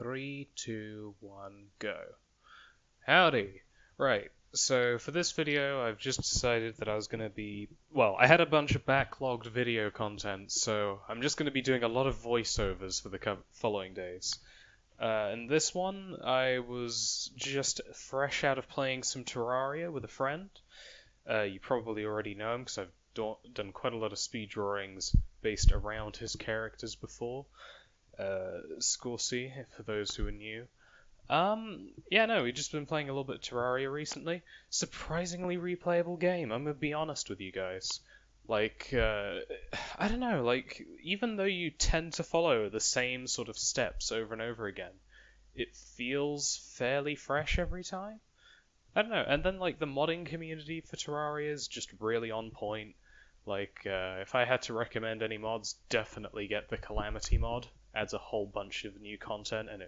3, 2, 1, go. Howdy! Right, so for this video I've just decided that I was going to be... Well, I had a bunch of backlogged video content, so I'm just going to be doing a lot of voiceovers for the following days. In this one, I was just fresh out of playing some Terraria with a friend. You probably already know him because I've done quite a lot of speed drawings based around his characters before. Scorsese, for those who are new. We've just been playing a little bit of Terraria recently. Surprisingly replayable game, I'm gonna be honest with you guys. I don't know, even though you tend to follow the same sort of steps over and over again, it feels fairly fresh every time. I don't know, and then, the modding community for Terraria is just really on point. If I had to recommend any mods, definitely get the Calamity mod. Adds a whole bunch of new content, and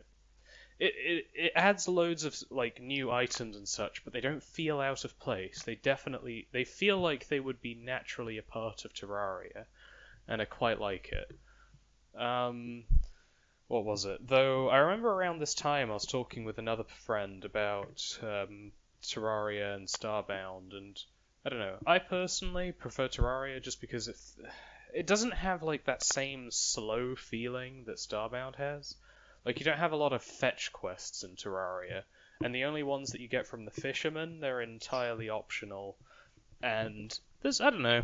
it adds loads of new items and such, but they don't feel out of place. They feel like they would be naturally a part of Terraria, and I quite like it. What was it? Though I remember around this time I was talking with another friend about Terraria and Starbound, and I don't know. I personally prefer Terraria just because it doesn't have that same slow feeling that Starbound has. You don't have a lot of fetch quests in Terraria, and the only ones that you get from the fishermen, they're entirely optional. And I don't know,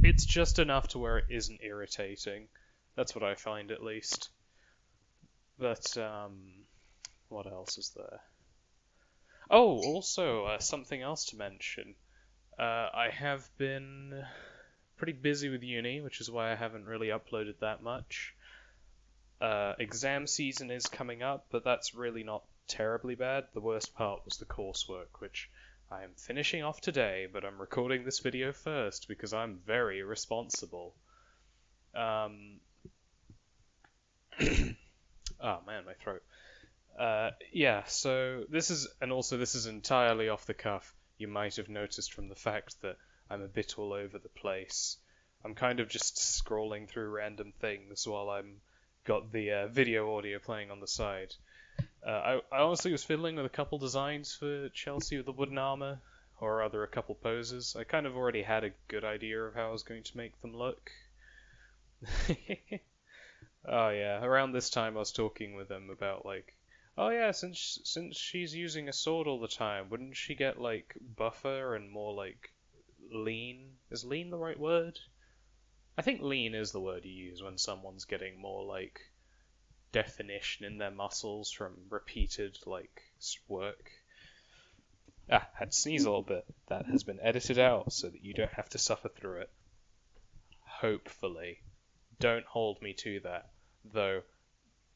it's just enough to where it isn't irritating. That's what I find, at least. But, what else is there? Oh, also, something else to mention. I have been pretty busy with uni, which is why I haven't really uploaded that much. Exam season is coming up, but that's really not terribly bad. The worst part was the coursework, which I am finishing off today, but I'm recording this video first because I'm very responsible. Oh man, my throat. So this is entirely off the cuff. You might have noticed from the fact that I'm a bit all over the place. I'm kind of just scrolling through random things while I'm got the video audio playing on the side. I honestly was fiddling with a couple designs for Chelsea with the wooden armor, or rather a couple poses. I kind of already had a good idea of how I was going to make them look. Oh yeah, around this time I was talking with them about oh yeah, since she's using a sword all the time, wouldn't she get buffer and more lean? Is lean the right word? I think lean is the word you use when someone's getting more definition in their muscles from repeated work. Had to sneeze a little bit. That has been edited out so that you don't have to suffer through it. Hopefully. Don't hold me to that. Though,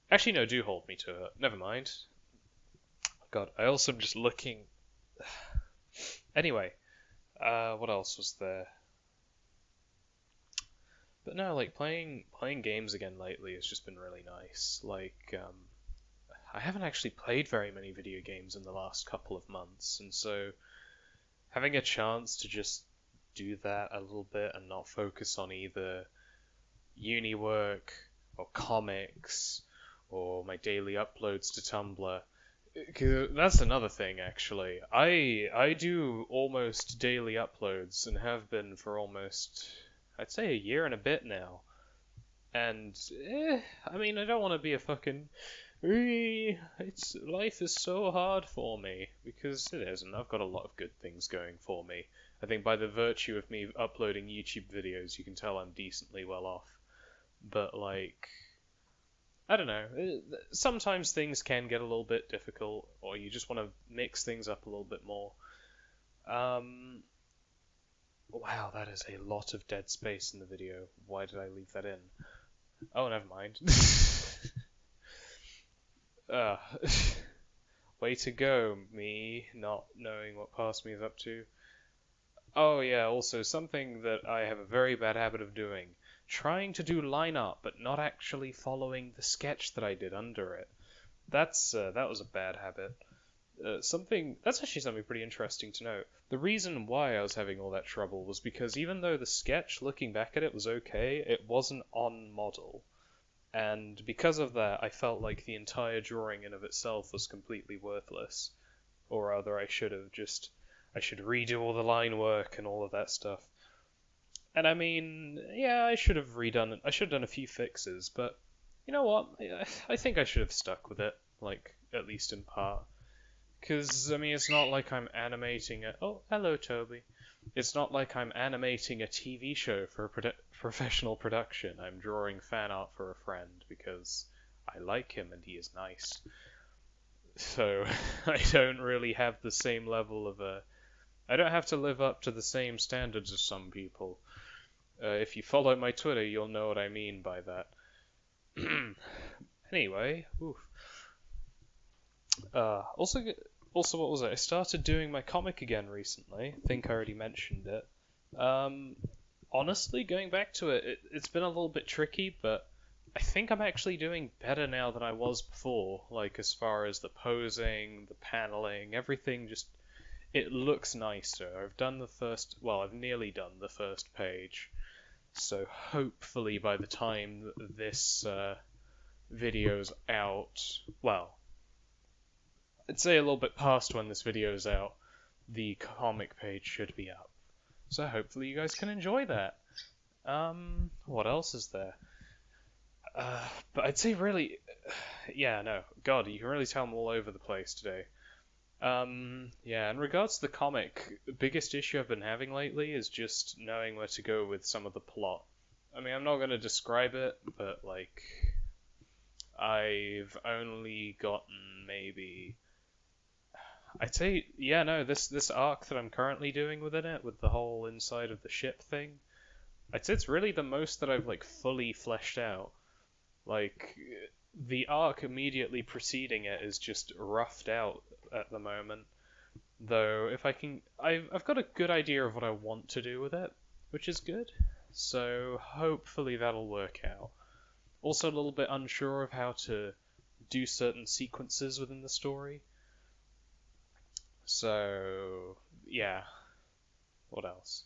actually no, do hold me to it. Never mind. God, I also am just looking... Anyway, what else was there? But no, playing games again lately has just been really nice. I haven't actually played very many video games in the last couple of months, and so having a chance to just do that a little bit and not focus on either uni work or comics or my daily uploads to Tumblr. 'Cause that's another thing, actually. I do almost daily uploads and have been for almost... I'd say a year and a bit now. And, I mean, I don't want to be a fucking... Life is so hard for me. Because it isn't. I've got a lot of good things going for me. I think by the virtue of me uploading YouTube videos, you can tell I'm decently well off. But, I don't know. Sometimes things can get a little bit difficult, or you just want to mix things up a little bit more. Wow, that is a lot of dead space in the video. Why did I leave that in? Oh, never mind. Way to go, me not knowing what past me is up to. Oh yeah, also something that I have a very bad habit of doing. Trying to do line art, but not actually following the sketch that I did under it. That was a bad habit. That's actually something pretty interesting to note. The reason why I was having all that trouble was because even though the sketch, looking back at it, was okay, it wasn't on model. and because of that, I felt like the entire drawing in of itself was completely worthless. Or rather, I should redo all the line work and all of that stuff. And I mean, yeah, I should have redone it. I should have done a few fixes, but you know what? I think I should have stuck with it, like, at least in part. Because, I mean, it's not like I'm animating a... Oh, hello, Toby. It's not like I'm animating a TV show for a professional production. I'm drawing fan art for a friend because I like him and he is nice. So, I don't really have the same level of I don't have to live up to the same standards as some people. If you follow my Twitter, you'll know what I mean by that. Anyway, oof. Also, what was it? I started doing my comic again recently. I think I already mentioned it. Honestly, going back to it's been a little bit tricky, but I think I'm actually doing better now than I was before. Like, as far as the posing, the paneling, everything just... It looks nicer. I've nearly done the first page. So hopefully by the time this video's out, well, I'd say a little bit past when this video's out, the comic page should be up. So hopefully you guys can enjoy that. What else is there? But I'd say really, yeah, no, God, you can really tell I'm all over the place today. Yeah, in regards to the comic, the biggest issue I've been having lately is just knowing where to go with some of the plot. I mean, I'm not going to describe it, but, like, I've only gotten maybe... I'd say, yeah, no, this arc that I'm currently doing within it, with the whole inside of the ship thing, I'd say it's really the most that I've, like, fully fleshed out. Like, the arc immediately preceding it is just roughed out at the moment. Though, if I can... I've got a good idea of what I want to do with it, which is good. So, hopefully that'll work out. Also a little bit unsure of how to do certain sequences within the story. So, yeah. What else?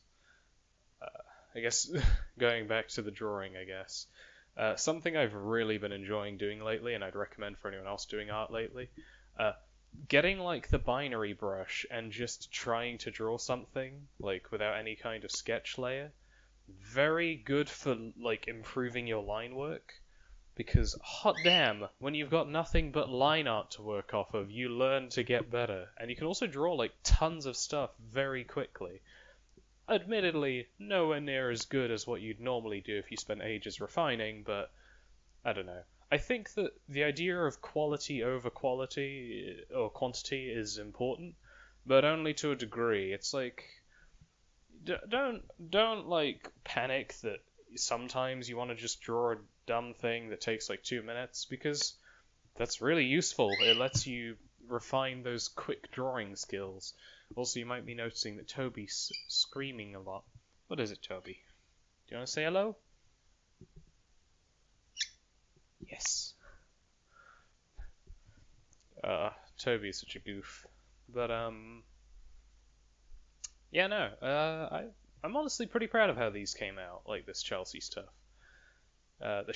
I guess, going back to the drawing, I guess. Something I've really been enjoying doing lately, and I'd recommend for anyone else doing art lately, getting, like, the binary brush and just trying to draw something, like, without any kind of sketch layer. Very good for, like, improving your line work. Because, hot damn, when you've got nothing but line art to work off of, you learn to get better. And you can also draw, like, tons of stuff very quickly. Admittedly, nowhere near as good as what you'd normally do if you spent ages refining, but I don't know. I think that the idea of quality over quality, or quantity, is important, but only to a degree. It's like, don't like, panic that sometimes you want to just draw a dumb thing that takes like 2 minutes, because that's really useful. It lets you refine those quick drawing skills. Also, you might be noticing that Toby's screaming a lot. What is it, Toby? Do you want to say hello? Yes. Toby is such a goof. But, yeah, no, I'm honestly pretty proud of how these came out, like this Chelsea stuff. The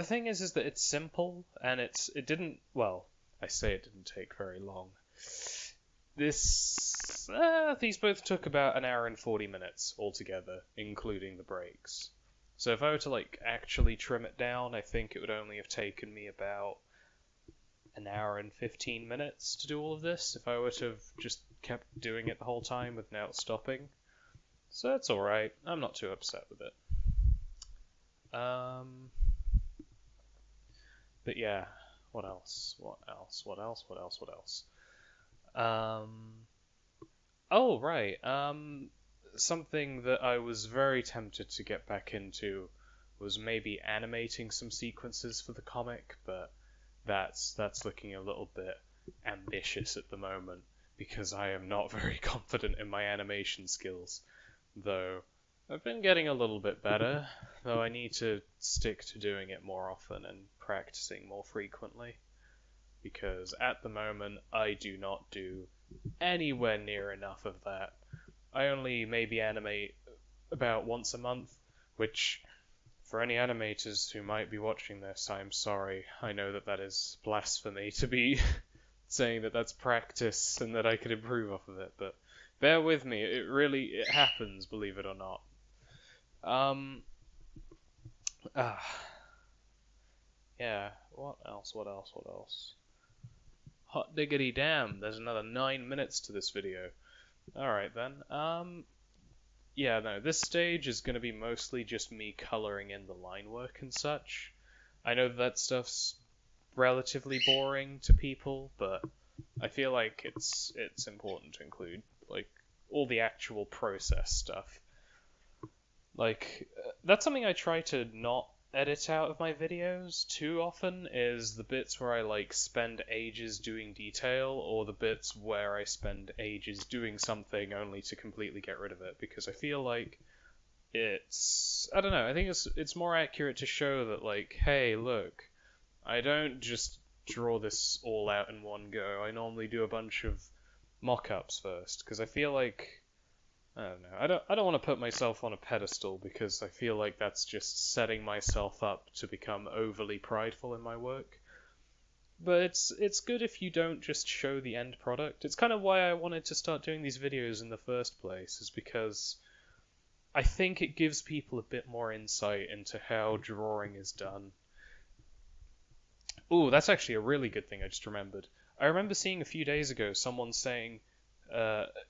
thing is that it's simple, and it didn't, well, I say it didn't take very long. These both took about an hour and 40 minutes altogether, including the breaks. So if I were to, like, actually trim it down, I think it would only have taken me about an hour and 15 minutes to do all of this, if I were to have just kept doing it the whole time without stopping. So that's alright, I'm not too upset with it. But yeah, what else? Oh, right, something that I was very tempted to get back into was maybe animating some sequences for the comic, but that's looking a little bit ambitious at the moment, because I am not very confident in my animation skills, though I've been getting a little bit better, though I need to stick to doing it more often and practicing more frequently, because at the moment I do not do anywhere near enough of that. I only maybe animate about once a month, which For any animators who might be watching this, I'm sorry. I know that that is blasphemy to be saying that that's practice and that I could improve off of it, but bear with me. It happens, believe it or not. Yeah, what else? Hot diggity damn, there's another 9 minutes to this video. Alright then, yeah, no, this stage is going to be mostly just me coloring in the line work and such. I know that stuff's relatively boring to people, but I feel like it's important to include, like, all the actual process stuff. Like, that's something I try to not edit out of my videos too often, is the bits where I, like, spend ages doing detail, or the bits where I spend ages doing something only to completely get rid of it, because I feel like I don't know, I think it's more accurate to show that, like, hey, look, I don't just draw this all out in one go. I normally do a bunch of mock-ups first, because I feel like, I don't know, I don't want to put myself on a pedestal, because I feel like that's just setting myself up to become overly prideful in my work. But it's good if you don't just show the end product. It's kind of why I wanted to start doing these videos in the first place, is because I think it gives people a bit more insight into how drawing is done. Ooh, that's actually a really good thing I just remembered. I remember seeing a few days ago someone saying,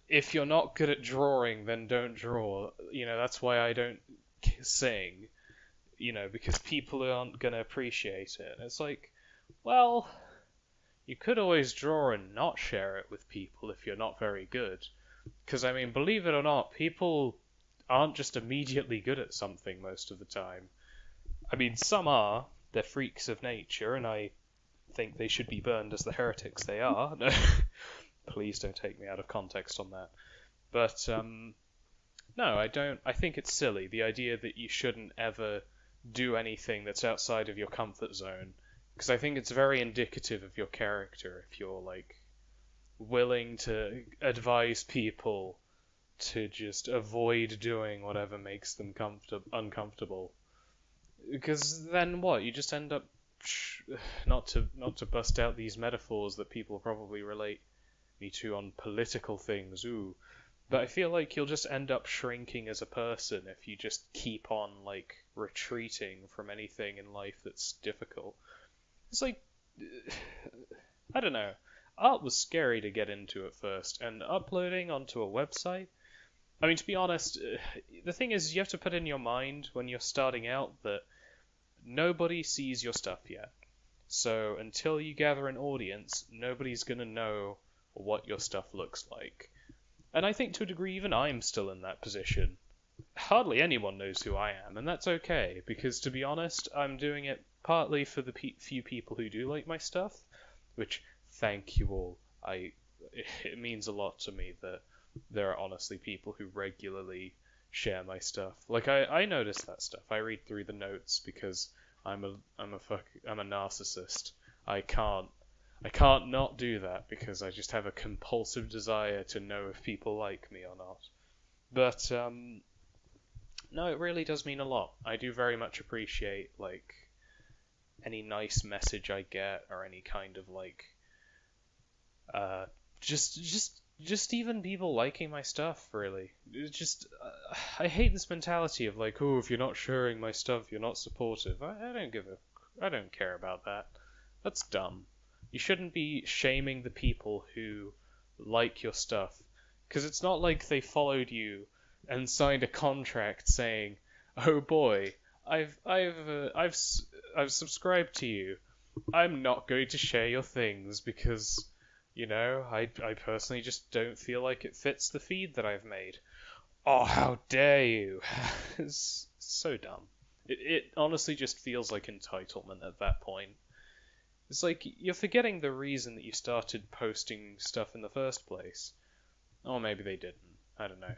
if you're not good at drawing, then don't draw. You know, that's why I don't sing. You know, because people aren't going to appreciate it. And it's like, well, you could always draw and not share it with people if you're not very good. Because, I mean, believe it or not, people aren't just immediately good at something most of the time. I mean, some are. They're freaks of nature, and I think they should be burned as the heretics they are. Please don't take me out of context on that. But, no, I don't. I think it's silly, the idea that you shouldn't ever do anything that's outside of your comfort zone. Because I think it's very indicative of your character if you're, like, willing to advise people to just avoid doing whatever makes them uncomfortable. Because then what? You just end up, not to bust out these metaphors that people probably relate me to on political things, but I feel like you'll just end up shrinking as a person if you just keep on, like, retreating from anything in life that's difficult. It's like, I don't know, art was scary to get into at first, and uploading onto a website, I mean, to be honest, the thing is, you have to put in your mind when you're starting out that nobody sees your stuff yet. So until you gather an audience, nobody's gonna know what your stuff looks like. And I think to a degree even I'm still in that position. Hardly anyone knows who I am, and that's okay, because to be honest, I'm doing it partly for the few people who do like my stuff, which, thank you all. It means a lot to me that there are honestly people who regularly share my stuff. Like, I notice that stuff. I read through the notes because I'm a narcissist. I can't not do that because I just have a compulsive desire to know if people like me or not. But no, it really does mean a lot. I do very much appreciate, like, any nice message I get, or any kind of, like, just even people liking my stuff, really. It's just, I hate this mentality of, like, oh, if you're not sharing my stuff, you're not supportive. I don't care about that. That's dumb. You shouldn't be shaming the people who like your stuff, because it's not like they followed you and signed a contract saying, oh boy, I've subscribed to you. I'm not going to share your things because, you know, I personally just don't feel like it fits the feed that I've made. Oh, how dare you! It's so dumb. It honestly just feels like entitlement at that point. It's like, you're forgetting the reason that you started posting stuff in the first place. Or maybe they didn't. I don't know.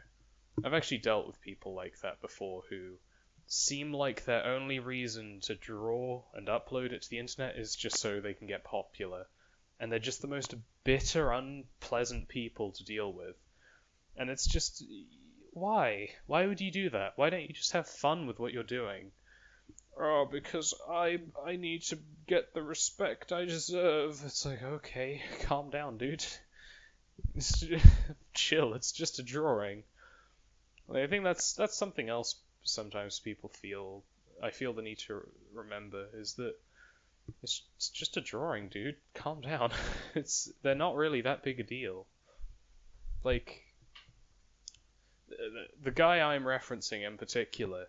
I've actually dealt with people like that before who seem like their only reason to draw and upload it to the internet is just so they can get popular. And they're just the most bitter, unpleasant people to deal with. And it's just, why? Why would you do that? Why don't you just have fun with what you're doing? oh, because I need to get the respect I deserve. It's like, okay, calm down, dude. Chill, it's just a drawing. Like, I think that's something else sometimes people feel. I feel the need to remember is that it's just a drawing, dude. Calm down. They're not really that big a deal. Like the guy I'm referencing in particular,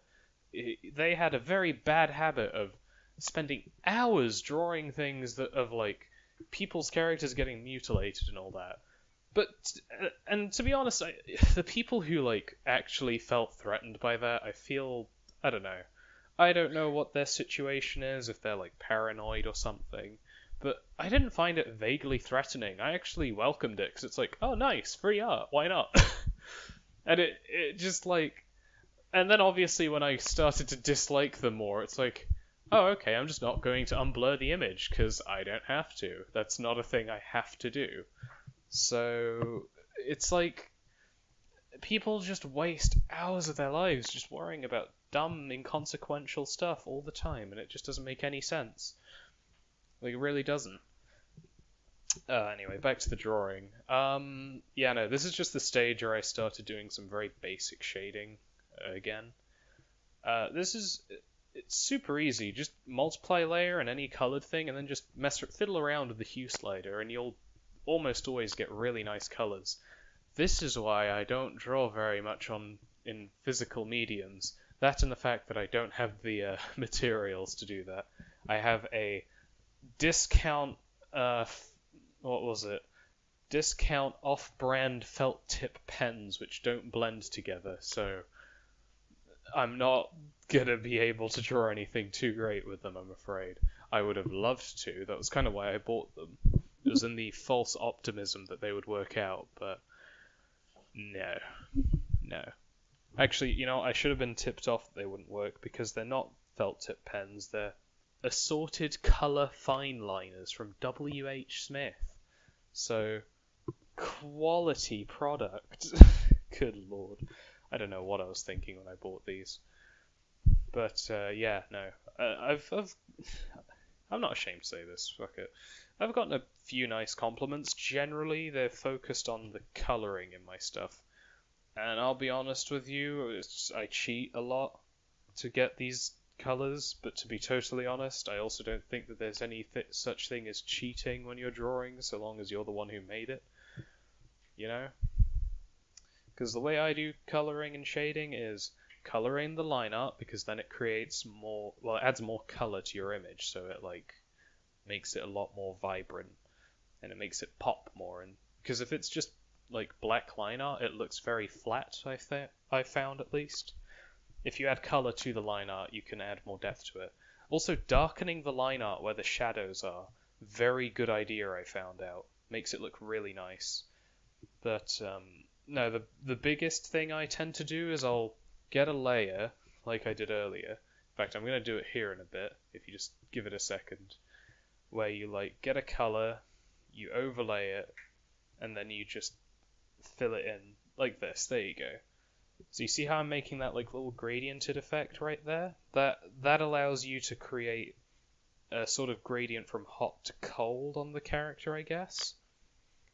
they had a very bad habit of spending hours drawing things that of like people's characters getting mutilated and all that. But and to be honest, the people who like actually felt threatened by that, I don't know. I don't know what their situation is, if they're like paranoid or something. But I didn't find it vaguely threatening. I actually welcomed it because it's like, oh nice, free art, why not? And it just like, and then obviously when I started to dislike them more, it's like, oh okay, I'm just not going to unblur the image because I don't have to. That's not a thing I have to do. So it's like people just waste hours of their lives just worrying about dumb, inconsequential stuff all the time, and it just doesn't make any sense. Like, it really doesn't. Anyway, back to the drawing. Yeah, no, this is just the stage where I started doing some very basic shading again. It's super easy. Just multiply layer and any colored thing, and then just fiddle around with the hue slider, and you'll almost always get really nice colors. This is why I don't draw very much in physical mediums. That and the fact that I don't have the materials to do that. I have a discount, what was it? Discount off-brand felt tip pens which don't blend together, so I'm not gonna be able to draw anything too great with them, I'm afraid. I would have loved to. That was kind of why I bought them. It was in the false optimism that they would work out, but no. Actually, I should have been tipped off that they wouldn't work because they're not felt tip pens. They're assorted color fine liners from W.H. Smith. So, quality product. Good lord. I don't know what I was thinking when I bought these. But, yeah, no. I'm not ashamed to say this, fuck it. I've gotten a few nice compliments. Generally, they're focused on the coloring in my stuff. And I'll be honest with you, I cheat a lot to get these colors, but to be totally honest, I also don't think that there's any such thing as cheating when you're drawing, so long as you're the one who made it. You know? Because the way I do coloring and shading is coloring the line art, because then it creates more, well, it adds more color to your image, so it like makes it a lot more vibrant, and it makes it pop more. And because if it's just like black line art, it looks very flat, I found at least. If you add color to the line art, you can add more depth to it. Also, darkening the line art where the shadows are, very good idea, I found out. Makes it look really nice. But no, the biggest thing I tend to do is I'll get a layer, like I did earlier. In fact, I'm going to do it here in a bit, if you just give it a second. Where you like get a color, you overlay it, and then you just fill it in like this. There you go. So you see how I'm making that like little gradiented effect right there? That allows you to create a sort of gradient from hot to cold on the character, I guess.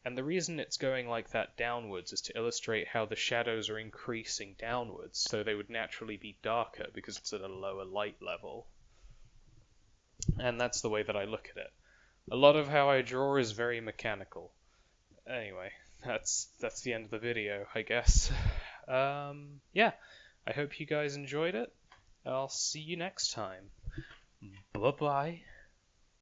And the reason it's going like that downwards is to illustrate how the shadows are increasing downwards, so they would naturally be darker because it's at a lower light level. And that's the way that I look at it. A lot of how I draw is very mechanical. Anyway, that's the end of the video, I guess. Yeah, I hope you guys enjoyed it. I'll see you next time. Bye-bye.